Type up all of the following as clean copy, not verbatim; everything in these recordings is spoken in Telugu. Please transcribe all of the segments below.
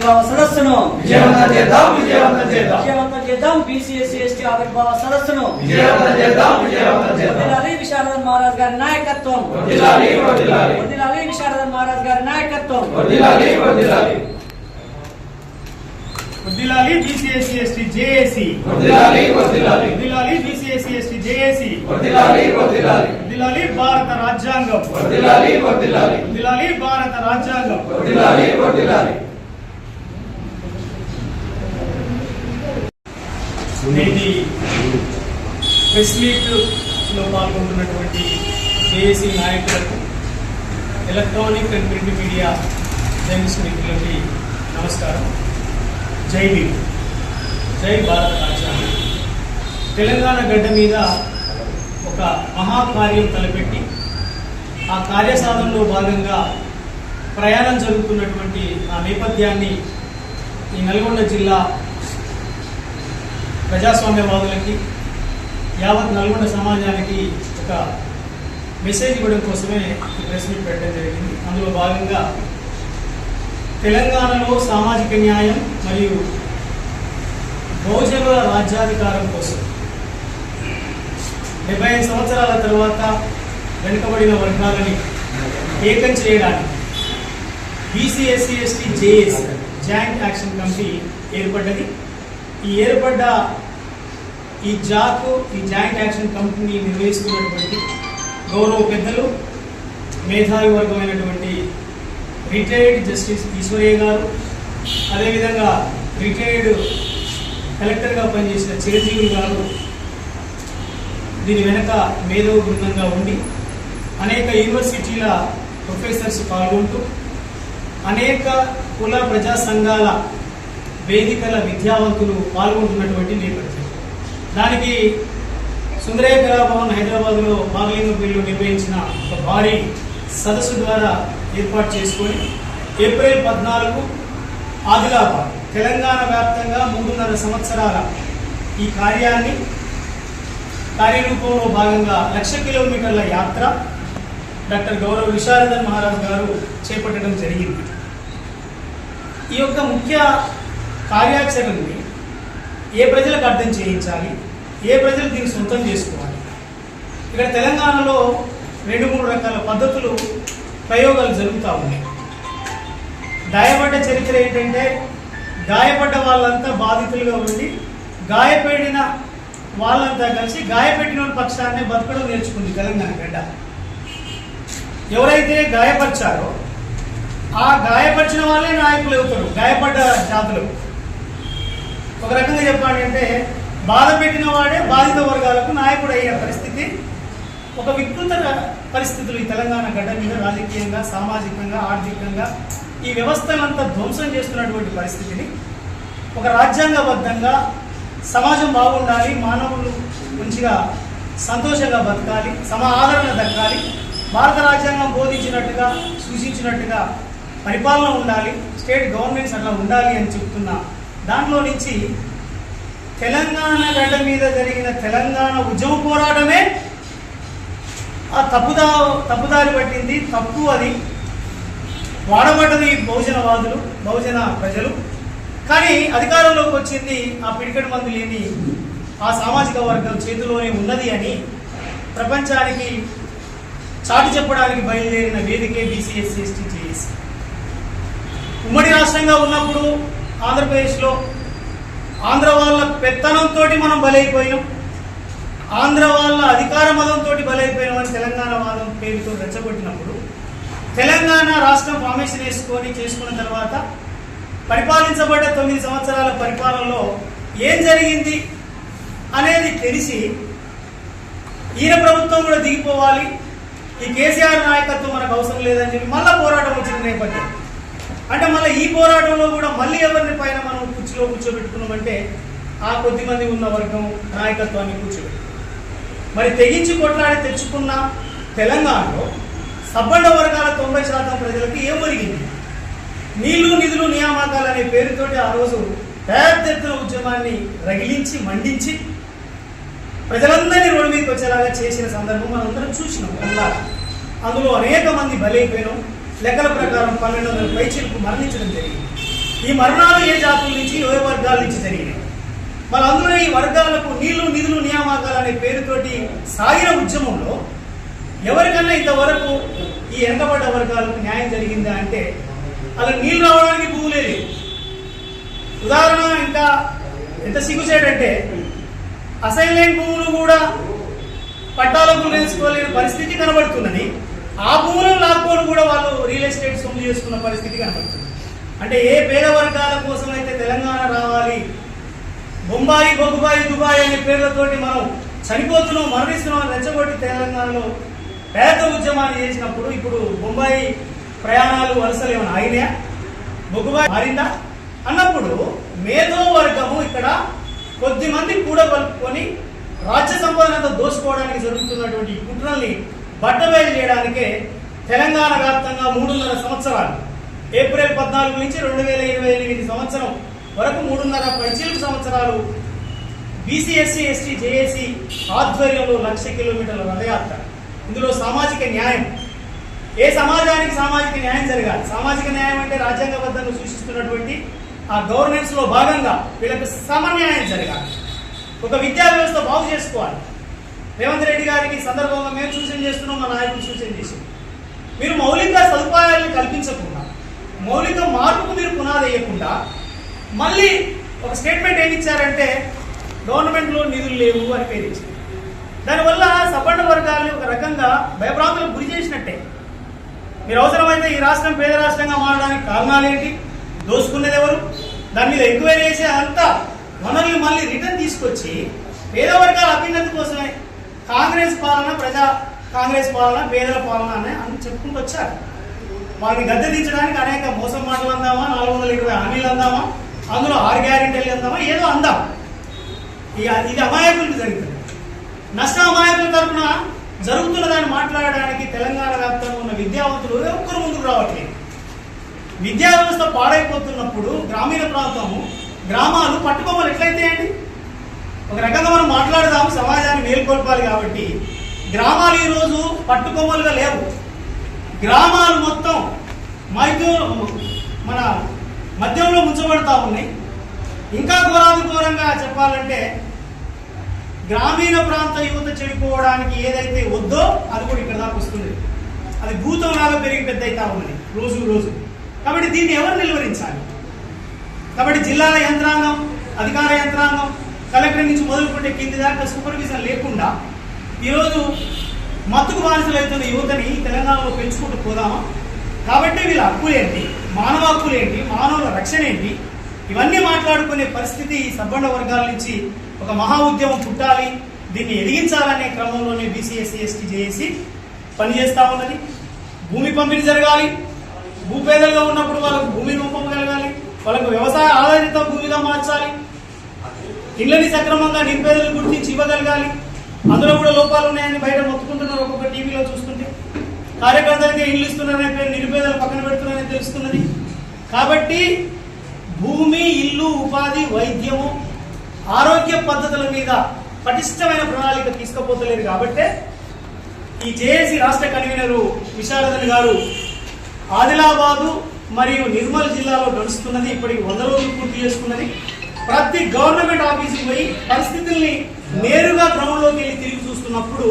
ఆవిర్భావ సదస్సును విజయవంతం చేద్దాం. విజయవంతం చేద్దాం. బీసీ ఎస్సీ ఎస్టీ ఆవిర్భావ సదస్సును విజయవంతం చేద్దాం. వర్ధిల్లాలి విశారదన్ మహారాజ్ గారి నాయకత్వం. వర్ధిల్లాలి విశారదన్ మహారాజ్ గారి నాయకత్వం. వర్ధిల్లాలి బీసీఎస్సీ ఎస్టీ జేఏసీ. వర్ధిల్లాలి బీసీఎస్సీ ఎస్టీ జేఏసీ. వర్ధిల్లాలి భారత రాజ్యాంగం. వర్ధిల్లాలి భారత రాజ్యాంగం. నేటి ప్రెస్ మీట్ లో పాల్గొంటున్నటువంటి జేఏసీ నాయకులకు, electronic and print media journalist మిత్రులకి నమస్కారం. జై భీమ్, జై భారత రాజ్యాంగం. తెలంగాణ గడ్డ మీద ఒక మహాకార్యం తలపెట్టి ఆ కార్యసాధనలో భాగంగా ప్రయాణం జరుగుతున్నటువంటి ఆ నేపథ్యాన్ని ఈ నల్గొండ జిల్లా ప్రజాస్వామ్యవాదులకి, యావత్ నల్గొండ సమాజానికి ఒక మెసేజ్ ఇవ్వడం కోసమే ఈ ప్రెస్ మీట్ పెట్టడం జరిగింది. అందులో భాగంగా తెలంగాణలో సామాజిక న్యాయం మరియు బహుజనుల రాజ్యాధికారం కోసం 75 సంవత్సరాల తర్వాత వెనుకబడిన వర్గాలని ఏకం చేయడానికి BC SC ST JAC joint action committee ఏర్పడ్డది. ఈ ఏర్పడ్డ ఈ జాయింట్ యాక్షన్ కమిటీని నిర్వహిస్తున్నటువంటి గౌరవ పెద్దలు, మేధావి వర్గమైనటువంటి రిటైర్డ్ జస్టిస్ ఈశ్వరయ్య గారు, అదేవిధంగా రిటైర్డ్ కలెక్టర్గా పనిచేసిన చిరంజీవి గారు దీని వెనక మేధో బృందంగా ఉండి అనేక యూనివర్సిటీల ప్రొఫెసర్స్ పాల్గొంటూ అనేక కుల ప్రజా సంఘాల వేదికల విద్యావంతులు పాల్గొంటున్నటువంటి నేపథ్యం. దానికి సుందరయ్య కళాభవన్ హైదరాబాద్లో బాగలింగపల్లిలో నిర్వహించిన ఒక భారీ సదస్సు ద్వారా ఏర్పాటు చేసుకొని ఏప్రిల్ 14 ఆదిలాబాద్ తెలంగాణ వ్యాప్తంగా 3.5 సంవత్సరాల ఈ కార్యరూపంలో భాగంగా 1,00,000 కిలోమీటర్ల యాత్ర డాక్టర్ గౌరవ విశారదన్ మహారాజ్ గారు చేపట్టడం జరిగింది. ఈ యొక్క ముఖ్య కార్యాచరణని ఏ ప్రజలకు అర్థం చేయించాలి, ఏ ప్రజలు దీన్ని సొంతం చేసుకోవాలి. ఇక్కడ తెలంగాణలో 2-3 రకాల పద్ధతులు, ప్రయోగాలు జరుగుతూ ఉన్నాయి. గాయపడ్డ చరిత్ర ఏంటంటే, గాయపడ్డ వాళ్ళంతా బాధితులుగా ఉండి గాయపడిన వాళ్ళంతా కలిసి గాయపెట్టిన పక్షాన్ని బతకడం నేర్చుకుంది తెలంగాణ గడ్డ. ఎవరైతే గాయపరిచారో ఆ గాయపరిచిన వాళ్ళే నాయకులు అవుతారు. గాయపడ్డ జాతులు ఒక రకంగా చెప్పాలంటే బాధ పెట్టిన వాడే బాధిత వర్గాలకు నాయకుడు అయ్యే పరిస్థితి, ఒక వికృత పరిస్థితులు ఈ తెలంగాణ గడ్డ మీద రాజకీయంగా, సామాజికంగా, ఆర్థికంగా ఈ వ్యవస్థలంతా ధ్వంసం చేస్తున్నటువంటి పరిస్థితిని ఒక రాజ్యాంగబద్ధంగా సమాజం బాగుండాలి, మానవులు మంచిగా సంతోషంగా బతకాలి, ఆదరణ దక్కాలి, భారత రాజ్యాంగం బోధించినట్టుగా, సూచించినట్టుగా పరిపాలన ఉండాలి, స్టేట్ గవర్నమెంట్స్ అట్లా ఉండాలి అని చెప్తున్న దాంట్లో నుంచి తెలంగాణ గడ్డ మీద జరిగిన తెలంగాణ ఉద్యమ పోరాటమే ఆ తప్పుదారి పట్టింది. తప్పు అది వాడబడ్డది బహుజనవాదులు, బహుజన ప్రజలు. కానీ అధికారంలోకి వచ్చింది ఆ పిడికెడు మందు లేని ఆ సామాజిక వర్గం చేతిలోనే ఉన్నది అని ప్రపంచానికి చాటి చెప్పడానికి బయలుదేరిన వేదికే బీసీ ఎస్సీ ఎస్టీ జేఏసీ. ఉమ్మడి రాష్ట్రంగా ఉన్నప్పుడు ఆంధ్రప్రదేశ్లో ఆంధ్ర వాళ్ళ పెత్తనంతో మనం బలైపోయినాం, ఆంధ్ర వాళ్ళ అధికార మదంతో బలైపోయినామని తెలంగాణ వాదం పేరుతో రెచ్చగొట్టినప్పుడు తెలంగాణ రాష్ట్రం ఫార్మేషన్ చేసుకున్న తర్వాత పరిపాలించబడ్డ 9 సంవత్సరాల పరిపాలనలో ఏం జరిగింది అనేది తెలిసి ఈయన ప్రభుత్వం కూడా దిగిపోవాలి, ఈ కేసీఆర్ నాయకత్వం మనకు అవసరం లేదని చెప్పి మళ్ళీ పోరాటం వచ్చిన నేపథ్యం. అంటే మళ్ళీ ఈ పోరాటంలో కూడా మళ్ళీ ఎవరిని పైన మనం కుర్చీలో కూర్చోబెట్టుకున్నామంటే ఆ కొద్దిమంది ఉన్న వర్గం నాయకత్వాన్ని కూర్చోబెట్టు. మరి తెగించి కొట్లాడి తెచ్చుకున్న తెలంగాణలో సబ్బండ వర్గాల 90% ప్రజలకు ఏం ఒరిగింది? నీళ్లు, నిధులు, నియామకాలు అనే పేరుతోటి ఆ రోజు పెద్ద ఎత్తున ఉద్యమాన్ని రగిలించి మండించి ప్రజలందరినీ రోడ్డు మీదకి వచ్చేలాగా చేసిన సందర్భం మనందరం చూసినాం. అందులో అనేక మంది బలైపోయినాం. లెక్కల ప్రకారం 1200 పైచిలకు మరణించడం జరిగింది. ఈ మరణాలు ఏ జాతుల నుంచి ఏ వర్గాల నుంచి జరిగినాయి. మరి అందులో ఈ వర్గాలకు నీళ్లు నిధులు నియామకాలు అనే పేరుతోటి సాగిన ఉద్యమంలో ఎవరికన్నా ఇంతవరకు ఈ వెనకబడ్డ వర్గాలకు న్యాయం జరిగిందా అంటే అలా నీళ్ళు రావడానికి భూములే లేవు. ఉదాహరణ ఇంకా ఎంత సిగ్గుచేటంటే అసైన్ లేని భూములు కూడా పట్టాలకు నేర్చుకోలేని పరిస్థితి కనబడుతున్నది. ఆ భూములను లాక్కోని కూడా వాళ్ళు రియల్ ఎస్టేట్ సొమ్ము చేసుకున్న పరిస్థితి కనబడుతుంది. అంటే ఏ పేద వర్గాల కోసం అయితే తెలంగాణ రావాలి, బొంబాయి బొగ్గుబాయి దుబాయ్ అనే పేర్లతోటి మనం చనిపోతున్నాం మరణిస్తున్నాం రెచ్చగొట్టి తెలంగాణలో పేద ఉద్యమాన్ని చేసినప్పుడు ఇప్పుడు బొంబాయి ప్రయాణాలు వలసలు ఏమైనా ఆగినాయా, బొగ్గుబాయి మారిందా అన్నప్పుడు మేధో వర్గము ఇక్కడ కొద్ది మంది కూడా కలుపుకొని రాజ్య సంపదనంతా దోచుకోవడానికి జరుగుతున్నటువంటి కుట్రల్ని బట్టబయలు చేయడానికే తెలంగాణ వ్యాప్తంగా 3.5 సంవత్సరాలు ఏప్రిల్ 14 నుంచి 2028 సంవత్సరం వరకు 3.5 పైచిలకు సంవత్సరాలు బీసీ ఎస్సీ ఎస్టీ జేఏసీ ఆధ్వర్యంలో 1,00,000 కిలోమీటర్ల రథయాత్ర. ఇందులో సామాజిక న్యాయం, ఏ సమాజానికి సామాజిక న్యాయం జరగాలి. సామాజిక న్యాయం అంటే రాజ్యాంగబద్ధంగా సూచిస్తున్నటువంటి ఆ గవర్నెన్స్ లో భాగంగా వీళ్ళకి సమన్యాయం జరగాలి. ఒక విద్యా వ్యవస్థ బాగు చేసుకోవాలి. రేవంత్ రెడ్డి గారికి సందర్భంగా మేము సూచన చేస్తున్నాం, మా నాయకులు సూచన చేసి మీరు మౌలిక సదుపాయాలను కల్పించకుండా, మౌలిక మార్పుకు మీరు పునాది వేయకుండా మళ్ళీ ఒక స్టేట్మెంట్ ఏమి ఇచ్చారంటే గవర్నమెంట్లో నిధులు లేవు అని పేరు ఇచ్చారు. దానివల్ల సపన్న వర్గాలను ఒక రకంగా భయభ్రాంతులకు గురి చేసినట్టే. మీరు అవసరమైతే ఈ రాష్ట్రం పేద రాష్ట్రంగా మారడానికి కారణాలు ఏంటి, దోసుకునేది ఎవరు, దాని మీద ఎంక్వైరీ చేసే అంతా వనరులు మళ్ళీ రిటర్న్ తీసుకొచ్చి పేద వర్గాల అభ్యున్నతి కోసమే కాంగ్రెస్ పాలన, కాంగ్రెస్ పాలన, పేదల పాలన అని చెప్పుకుంటూ వచ్చారు. వాళ్ళని గద్దె దించడానికి అనేక మోసం మాటలు అందామా, 420 హామీలు అందామా, అందులో 6 గ్యారెంటీలు అందామా, ఏదో అందాం. ఇది అమాయకులకు జరుగుతుంది. నష్ట అమాయకుల తరఫున జరుగుతున్న దాన్ని మాట్లాడడానికి తెలంగాణ వ్యాప్తంగా ఉన్న విద్యావంతులు ఒక్కరు ముందుకు రావట్లేదు. విద్యా వ్యవస్థ పాడైపోతున్నప్పుడు గ్రామీణ ప్రాంతము, గ్రామాలు పట్టుకోమలు ఎట్లయితే అండి. ఒక రకంగా మనం మాట్లాడదాము, సమాజాన్ని మేల్కొల్పాలి కాబట్టి గ్రామాలు ఈరోజు పట్టుకోమలుగా లేవు. గ్రామాలు మొత్తం మన మద్యంలో ముంచబడతా ఉన్నాయి. ఇంకా ఘోరంగా చెప్పాలంటే గ్రామీణ ప్రాంత యువత చెడిపోవడానికి ఏదైతే వద్దో అది కూడా ఇక్కడ దాకా వస్తుంది. అది భూతంలాగా పెరిగి పెద్ద అవుతా ఉన్నది రోజు. కాబట్టి దీన్ని ఎవరు నిలువరించాలి? కాబట్టి జిల్లాల యంత్రాంగం, అధికార యంత్రాంగం, కలెక్టర్ నుంచి మొదలుకుంటే కింది దాకా సూపర్విజన్ లేకుండా ఈరోజు మత్తుకు బానిసలవుతున్న యువతని తెలంగాణలో పెంచుకుంటూ పోదామా? కాబట్టి వీళ్ళ హక్కులేంటి, మానవ హక్కులేంటి, మానవుల రక్షణ ఏంటి, ఇవన్నీ మాట్లాడుకునే పరిస్థితి సబ్బండ వర్గాల నుంచి ఒక మహా ఉద్యమం పుట్టాలి. దీన్ని ఎదిగించాలనే క్రమంలోనే బీసీ ఎస్సీ ఎస్టీ జేఏసీ పనిచేస్తూ ఉన్నది. భూమి పంపిణీ జరగాలి. భూపేదలుగా ఉన్నప్పుడు వాళ్ళకు భూమి రూపం కలగాలి. వాళ్ళకు వ్యవసాయ ఆధారిత భూమిగా మార్చాలి. ఇళ్ళని సక్రమంగా నిరుపేదలు గుర్తించి ఇవ్వగలగాలి. అందులో కూడా లోపాలు ఉన్నాయని బయట మొత్తుకుంటున్నారు. ఒక్కొక్క టీవీలో చూస్తుంటే కార్యకర్తలకి ఇల్లు ఇస్తున్నారనే పేరు నిరుపేదలు పక్కన పెడుతున్నారని తెలుస్తున్నది. కాబట్టి భూమి, ఇల్లు, ఉపాధి, వైద్యము, ఆరోగ్య పద్ధతుల మీద పటిష్టమైన ప్రణాళిక తీసుకుపోతలేదు. కాబట్టే ఈ జేఏసీ రాష్ట్ర కన్వీనరు విశారదన్ గారు ఆదిలాబాదు మరియు నిర్మల్ జిల్లాలో నడుస్తున్నది. ఇప్పటికి 100 రోజులు పూర్తి చేసుకున్నది. ప్రతి గవర్నమెంట్ ఆఫీసుకి పోయి పరిస్థితుల్ని నేరుగా గ్రౌండ్లోకి వెళ్ళి తిరిగి చూస్తున్నప్పుడు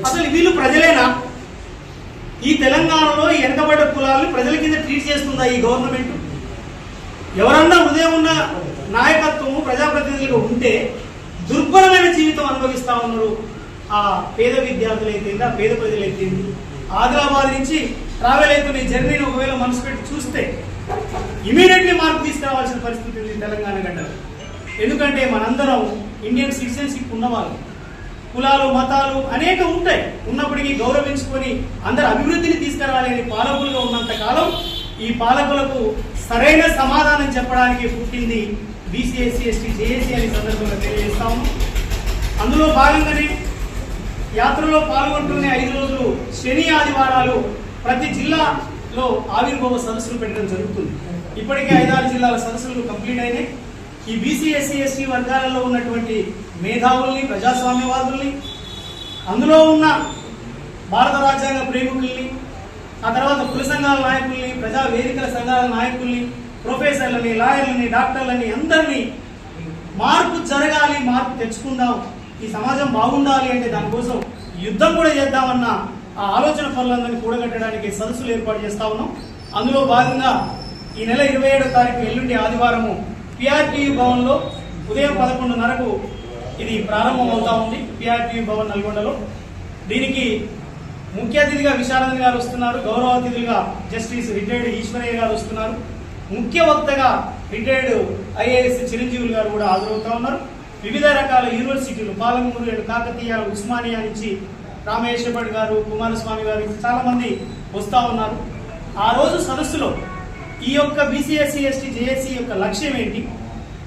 అసలు వీళ్ళు ప్రజలేనా? ఈ తెలంగాణలో ఈ వెనకబడ్డ కులాలను ప్రజల కింద ట్రీట్ చేస్తుందా ఈ గవర్నమెంట్? ఎవరన్నా ఉదయం ఉన్న నాయకత్వము ప్రజాప్రతినిధులుగా ఉంటే దుర్భరమైన జీవితం అనుభవిస్తా ఉన్నారు ఆ పేద విద్యార్థులు అయితే, ఆ పేద ప్రజలు అయితే. ఆదిలాబాద్ నుంచి ట్రావెల్ అవుతున్న జర్నీని ఒకవేళ మనసు పెట్టి చూస్తే ఇమీడియట్లీ మార్పు తీసుకురావాల్సిన పరిస్థితి ఉంది తెలంగాణ గడ్డలో. ఎందుకంటే మనందరం ఇండియన్ సిటిజన్షిప్ ఉన్నవాళ్ళు, కులాలు మతాలు అనేక ఉంటాయి. ఉన్నప్పటికీ గౌరవించుకొని అందరు అభివృద్ధిని తీసుకురావాలని పాలకులుగా ఉన్నంత కాలం ఈ పాలకులకు సరైన సమాధానం చెప్పడానికి పుట్టింది బీసీ ఎస్సీ ఎస్టీ జేఏసీ అనే సందర్భంగా తెలియజేస్తాము. అందులో భాగంగానే యాత్రలో పాల్గొంటున్న 5 రోజులు శని ఆదివారాలు ప్రతి జిల్లాలో ఆవిర్భావ సదస్సులు పెట్టడం జరుగుతుంది. ఇప్పటికే 5-6 జిల్లాల సదస్సులు కంప్లీట్ అయినాయి. ఈ బీసీ ఎస్సీ ఎస్టీ వర్గాలలో ఉన్నటువంటి మేధావుల్ని, ప్రజాస్వామ్యవాదుల్ని, అందులో ఉన్న భారత రాజ్యాంగ ప్రేమికుల్ని, ఆ తర్వాత కుల సంఘాల నాయకుల్ని, ప్రజా వేదికల సంఘాల నాయకుల్ని, ప్రొఫెసర్లని, లాయర్లని, డాక్టర్లని అందరినీ మార్పు జరగాలి, మార్పు తెచ్చుకుందాం, ఈ సమాజం బాగుండాలి అంటే దానికోసం యుద్ధం కూడా చేద్దామన్న ఆ ఆలోచన పనులందరినీ కూడగట్టడానికి సదస్సులు ఏర్పాటు చేస్తా ఉన్నాం. అందులో భాగంగా ఈ నెల 27వ తారీఖు ఎల్లుండి ఆదివారము పిఆర్టీయూ భవన్లో ఉదయం 11:30కు ఇది ప్రారంభం అవుతా ఉంది. పిఆర్టీయూ భవన్ నల్గొండలో. దీనికి ముఖ్య అతిథిగా విశారదన్ గారు వస్తున్నారు. గౌరవ అతిథులుగా జస్టిస్ రిటైర్డ్ ఈశ్వరయ్య గారు వస్తున్నారు. ముఖ్య వక్తగా రిటైర్డ్ ఐఏఎస్ చిరంజీవులు గారు కూడా హాజరవుతా ఉన్నారు. వివిధ రకాల యూనివర్సిటీలు పాలమూరు అండ్ కాకతీయ, ఉస్మానియా నుంచి రామేశ్వర్ గారు, కుమారస్వామి గారు చాలా మంది వస్తూ ఉన్నారు. ఆ రోజు సదస్సులో ఈ యొక్క బీసీఎస్సీ ఎస్టీ జేఏసీ యొక్క లక్ష్యం ఏంటి,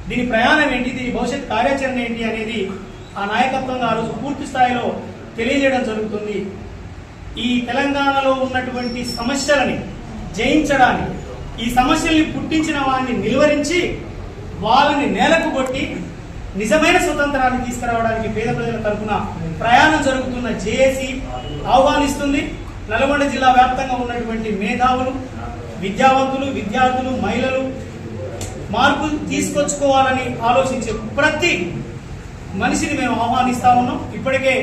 దీని ప్రయాణం ఏంటి, దీని భవిష్యత్ కార్యాచరణ ఏంటి అనేది ఆ నాయకత్వంగా ఆ రోజు పూర్తి స్థాయిలో తెలియజేయడం జరుగుతుంది. ఈ తెలంగాణలో ఉన్నటువంటి సమస్యలని జయించడానికి, ఈ సమస్యల్ని పుట్టించిన వారిని నిలువరించి వాళ్ళని నేలకు కొట్టి నిజమైన స్వతంత్రాన్ని తీసుకురావడానికి పేద ప్రజల తరఫున ప్రయాణం జరుగుతున్న జేఏసీ ఆహ్వానిస్తుంది. నల్గొండ జిల్లా వ్యాప్తంగా ఉన్నటువంటి మేధావులు, విద్యావంతులు, విద్యార్థులు, మహిళలు మార్పు తీసుకొచ్చుకోవాలని ఆలోచించే ప్రతి మనిషిని మేము ఆహ్వానిస్తా ఉన్నాం. ఇప్పటికే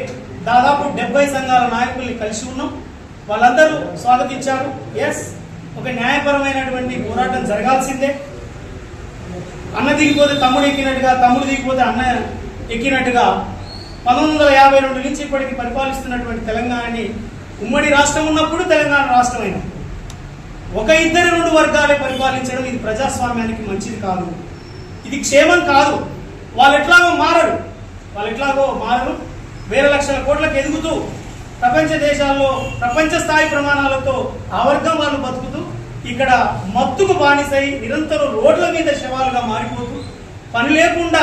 దాదాపు 70 సంఘాల నాయకుల్ని కలిసి ఉన్నాం. వాళ్ళందరూ స్వాగతించారు. ఎస్, ఒక న్యాయపరమైనటువంటి పోరాటం జరగాల్సిందే. అన్న దిగిపోతే తమ్ముడు ఎక్కినట్టుగా, తమ్ముడు దిగిపోతే అన్న ఎక్కినట్టుగా 1952 నుంచి ఇప్పటికి పరిపాలిస్తున్నటువంటి తెలంగాణని, ఉమ్మడి రాష్ట్రం ఉన్నప్పుడు తెలంగాణ రాష్ట్రమైన ఒక ఇద్దరు 2 వర్గాలే పరిపాలించడం ఇది ప్రజాస్వామ్యానికి మంచిది కాదు, ఇది క్షేమం కాదు. వాళ్ళు ఎట్లాగో మారరు. వేల లక్షల కోట్లకు ఎదుగుతూ ప్రపంచ దేశాల్లో ప్రపంచ స్థాయి ప్రమాణాలతో ఆ వర్గం వాళ్ళు బతుకుతూ ఇక్కడ మత్తుకు బానిసై నిరంతరం రోడ్ల మీద శవాలుగా మారిపోతూ పని లేకుండా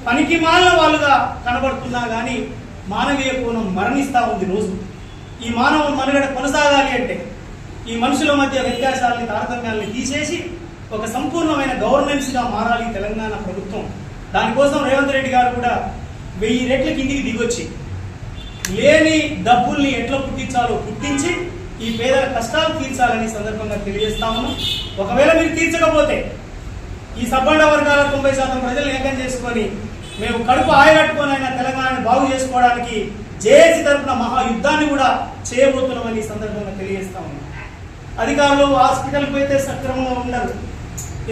పనికి మాలిన వాళ్ళుగా కనబడుతున్నా కానీ మానవీయ కోణం మరణిస్తూ ఉంది రోజు. ఈ మానవ మనుగడ కొనసాగాలి అంటే ఈ మనుషుల మధ్య వ్యత్యాసాలని, తారతమ్యాలని తీసేసి ఒక సంపూర్ణమైన గవర్నెన్స్గా మారాలి తెలంగాణ ప్రభుత్వం. దానికోసం రేవంత్ రెడ్డి గారు కూడా 1000 రెట్ల కిందికి దిగొచ్చి లేని డబ్బుల్ని ఎట్లా పుట్టించాలో పుట్టించి ఈ పేదల కష్టాలు తీర్చాలని సందర్భంగా తెలియజేస్తాము. ఒకవేళ మీరు తీర్చకపోతే ఈ సబ్బండ వర్గాల 90% ప్రజలు ఏకం చేసుకొని మేము కడుపు ఆయగట్టుకోనైనా తెలంగాణని బాగు చేసుకోవడానికి జేఏసీ తరఫున మహాయుద్ధాన్ని కూడా చేయబోతున్నామని ఈ సందర్భంగా తెలియజేస్తాము. అధికారులు హాస్పిటల్కి పోతే సక్రమంగా ఉండరు,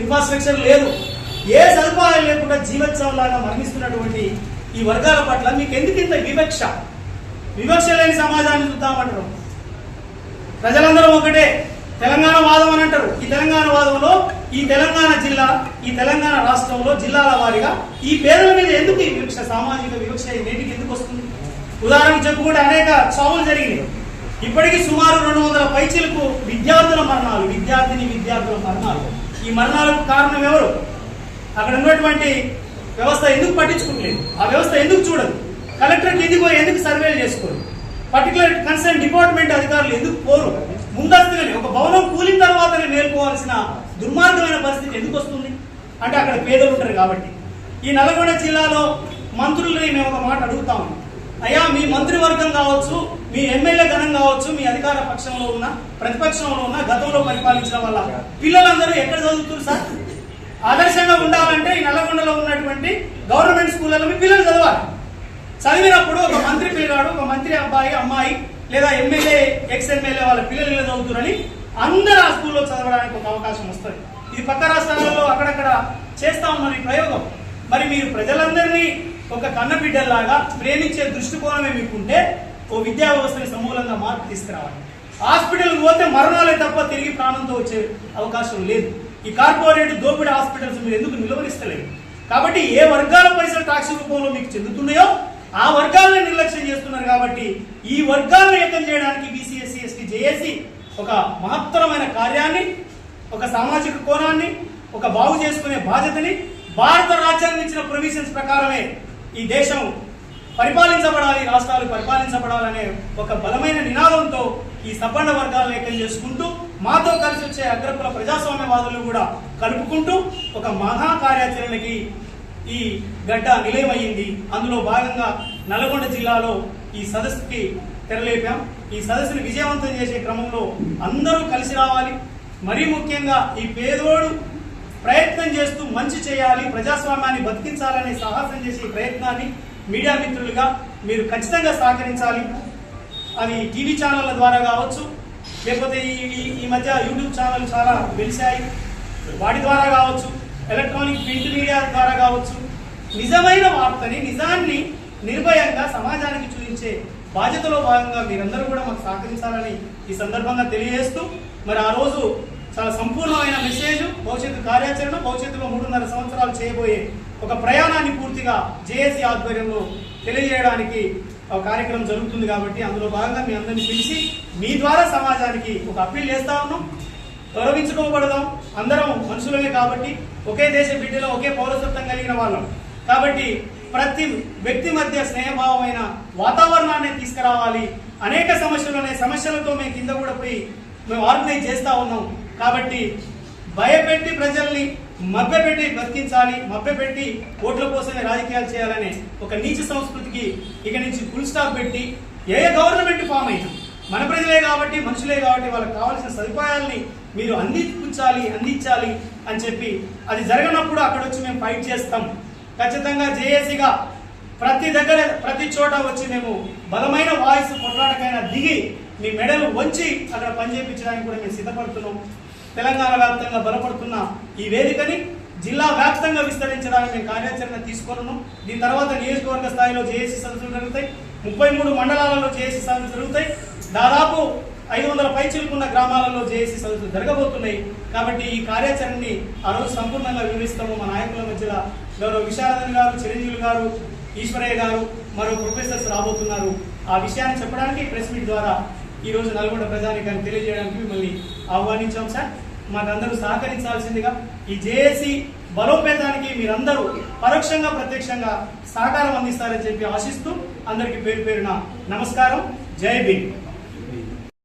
ఇన్ఫ్రాస్ట్రక్చర్ లేదు, ఏ సదుపాయాలు లేకుండా జీవోత్సవంలాగా మరణిస్తున్నటువంటి ఈ వర్గాల పట్ల మీకు ఎందుకు ఇంత వివక్ష లేని సమాజాన్ని చూద్దామంటారు. ప్రజలందరూ ఒకటే, తెలంగాణ వాదం అని అంటారు. ఈ తెలంగాణ వాదంలో ఈ తెలంగాణ జిల్లా, ఈ తెలంగాణ రాష్ట్రంలో జిల్లాల వారీగా ఈ పేదల మీద ఎందుకు ఈ వివక్ష, సామాజిక వివక్ష నేటికి ఎందుకు వస్తుంది? ఉదాహరణకు చెప్పుకుంటే అనేక చావులు జరిగినాయి. ఇప్పటికీ సుమారు 200 పైచీలకు విద్యార్థుల మరణాలు. ఈ మరణాలకు కారణం ఎవరు? అక్కడ ఉన్నటువంటి వ్యవస్థ ఎందుకు పట్టించుకోలేదు? ఆ వ్యవస్థ ఎందుకు చూడదు? కలెక్టరేట్ ఎందుకు ఎందుకు సర్వేలు చేసుకోరు? పర్టికులర్ కన్సర్న్ డిపార్ట్మెంట్ అధికారులు ఎందుకు పోరు? ముందస్తుగానే ఒక భవనం కూలిన తర్వాతనే మేల్కోవాల్సిన దుర్మార్గమైన పరిస్థితి ఎందుకు వస్తుంది అంటే అక్కడ పేదలు ఉంటారు కాబట్టి. ఈ నల్గొండ జిల్లాలో మంత్రులని మేము ఒక మాట అడుగుతాము. అయ్యా, మీ మంత్రివర్గం కావచ్చు, మీ ఎమ్మెల్యే గణం కావచ్చు, మీ అధికార పక్షంలో ఉన్న, ప్రతిపక్షంలో ఉన్న, గతంలో పరిపాలించిన వాళ్ళ పిల్లలందరూ ఎక్కడ చదువుతున్నారు సార్? ఆదర్శంగా ఉండాలంటే ఈ నల్లగొండలో ఉన్నటువంటి గవర్నమెంట్ స్కూళ్ళలో మీ పిల్లలు చదవాలి. చదివినప్పుడు ఒక మంత్రి పిల్లగాడు, ఒక మంత్రి అబ్బాయి, అమ్మాయి లేదా ఎమ్మెల్యే, ఎక్స్-ఎమ్మెల్యే వాళ్ళ పిల్లలు ఇలా చదువుతున్నారని అందరూ ఆ స్కూల్లో చదవడానికి ఒక అవకాశం వస్తుంది. ఇది పక్క రాష్ట్రాలలో అక్కడక్కడ చేస్తా ఉన్నారు ఈ ప్రయోగం. మరి మీరు ప్రజలందరినీ ఒక కన్నబిడ్డల్లాగా ప్రేమించే దృష్టికోణమే మీకుంటే ఓ విద్యా వ్యవస్థని సమూలంగా మార్పు తీసుకురావాలి. హాస్పిటల్కి పోతే మరణాలే తప్ప తిరిగి ప్రాణంతో వచ్చే అవకాశం లేదు. ఈ కార్పొరేట్ దోపిడీ హాస్పిటల్స్ మీరు ఎందుకు నిలవరిస్తలేదు? కాబట్టి ఏ వర్గాల పైసలు టాక్సీ రూపంలో మీకు చెందుతున్నాయో ఆ వర్గాలను నిర్లక్ష్యం చేస్తున్నారు. కాబట్టి ఈ వర్గాలను ఏకం చేయడానికి బీసీఎస్సీ ఎస్టీ జేఏసీ ఒక మహత్తరమైన కార్యాన్ని, ఒక సామాజిక కోణాన్ని, ఒక బాగు చేసుకునే బాధ్యతని భారత రాజ్యాంగం ఇచ్చిన ప్రొవిజన్స్ ప్రకారమే ఈ దేశం పరిపాలించబడాలి, రాష్ట్రాలు పరిపాలించబడాలనే ఒక బలమైన నినాదంతో ఈ సబ్బండ వర్గాలను ఏకం చేసుకుంటూ మాతో కలిసి వచ్చే అగ్రకుల ప్రజాస్వామ్యవాదులు కూడా కలుపుకుంటూ ఒక మహా కార్యాచరణకి ఈ గడ్డ నిలయమయ్యింది. అందులో భాగంగా నల్గొండ జిల్లాలో ఈ సదస్సుకి తెరలేపాం. ఈ సదస్సుని విజయవంతం చేసే క్రమంలో అందరూ కలిసి రావాలి. మరీ ముఖ్యంగా ఈ పేదోడు ప్రయత్నం చేస్తూ మంచి చేయాలి, ప్రజాస్వామ్యాన్ని బతికించాలనే సాహసం చేసే ప్రయత్నాన్ని మీడియా మిత్రులుగా మీరు ఖచ్చితంగా సహకరించాలి. అది టీవీ ఛానళ్ళ ద్వారా కావచ్చు, లేకపోతే ఈ మధ్య యూట్యూబ్ ఛానల్ చాలా వెలిశాయి, వాటి ద్వారా కావచ్చు, ఎలక్ట్రానిక్ ప్రింట్ మీడియా ద్వారా కావచ్చు. నిజమైన వార్తని, నిజాన్ని నిర్భయంగా సమాజానికి చూపించే బాధ్యతలో భాగంగా మీరందరూ కూడా మాకు సహకరించాలని ఈ సందర్భంగా తెలియజేస్తూ, మరి ఆ రోజు చాలా సంపూర్ణమైన మెసేజ్, భవిష్యత్తు కార్యాచరణ, భవిష్యత్తులో 3.5 సంవత్సరాలు చేయబోయే ఒక ప్రయాణాన్ని పూర్తిగా జేఏసీ ఆధ్వర్యంలో తెలియజేయడానికి ఒక కార్యక్రమం జరుగుతుంది. కాబట్టి అందులో భాగంగా మీ అందరినీ పిలిచి మీ ద్వారా సమాజానికి ఒక అప్పీల్ చేస్తా ఉన్నాం. గౌరవించుకోబడదాం, అందరం మనుషులమే కాబట్టి, ఒకే దేశ బిడ్డలో ఒకే పౌరసత్వం కలిగిన వాళ్ళం కాబట్టి ప్రతి వ్యక్తి మధ్య స్నేహభావమైన వాతావరణాన్ని తీసుకురావాలి. అనేక సమస్యలతో మేము కింద కూడా పోయి మేము ఆర్గనైజ్ చేస్తూ ఉన్నాం. కాబట్టి భయపెట్టి ప్రజల్ని మభ్యపెట్టి బతికించాలి, మభ్యపెట్టి ఓట్ల కోసమే రాజకీయాలు చేయాలనే ఒక నీచ సంస్కృతికి ఇక నుంచి ఫుల్ స్టాప్ పెట్టి, ఏ గవర్నమెంట్ ఫామ్ అయినా మన ప్రజలే కాబట్టి, మనుషులే కాబట్టి వాళ్ళకి కావాల్సిన సదుపాయాల్ని మీరు అందించాలి అని చెప్పి, అది జరగనప్పుడు అక్కడ వచ్చి మేము ఫైట్ చేస్తాం. ఖచ్చితంగా జేఏసీగా ప్రతి చోట వచ్చి మేము బలమైన వాయిస్ కొట్లాటకైనా దిగి మీ మెడలు వంచి అక్కడ పనిచేయించడానికి కూడా మేము సిద్ధపడుతున్నాం. తెలంగాణ వ్యాప్తంగా బలపడుతున్న ఈ వేదికని జిల్లా వ్యాప్తంగా విస్తరించడానికి మేము కార్యాచరణ తీసుకున్నాం. దీని తర్వాత నియోజకవర్గ స్థాయిలో జేఏసీ సదస్సులు జరుగుతాయి, 33 మండలాలలో జేఏసీ సదస్సులు జరుగుతాయి, దాదాపు 500 పైచిలుకున్న గ్రామాలలో జేఏసీ సదస్సులు జరగబోతున్నాయి. కాబట్టి ఈ కార్యాచరణని ఆ రోజు సంపూర్ణంగా వివరిస్తాము. మా నాయకుల మధ్యలో గౌరవ విశారదన్ గారు, చిరంజీవి గారు, ఈశ్వరయ్య గారు, మరో ప్రొఫెసర్స్ రాబోతున్నారు. ఆ విషయాన్ని చెప్పడానికి ప్రెస్ మీట్ ద్వారా ఈ రోజు నల్గొండ ప్రజానికాన్ని తెలియజేయడానికి మిమ్మల్ని ఆహ్వానించాం సార్. మాకందరూ సహకరించాల్సిందిగా, ఈ జేఏసీ బలోపేతానికి మీరందరూ పరోక్షంగా ప్రత్యక్షంగా సహకారం అందిస్తారని చెప్పి ఆశిస్తూ అందరికీ పేరు పేరున నమస్కారం. జై భీమ్.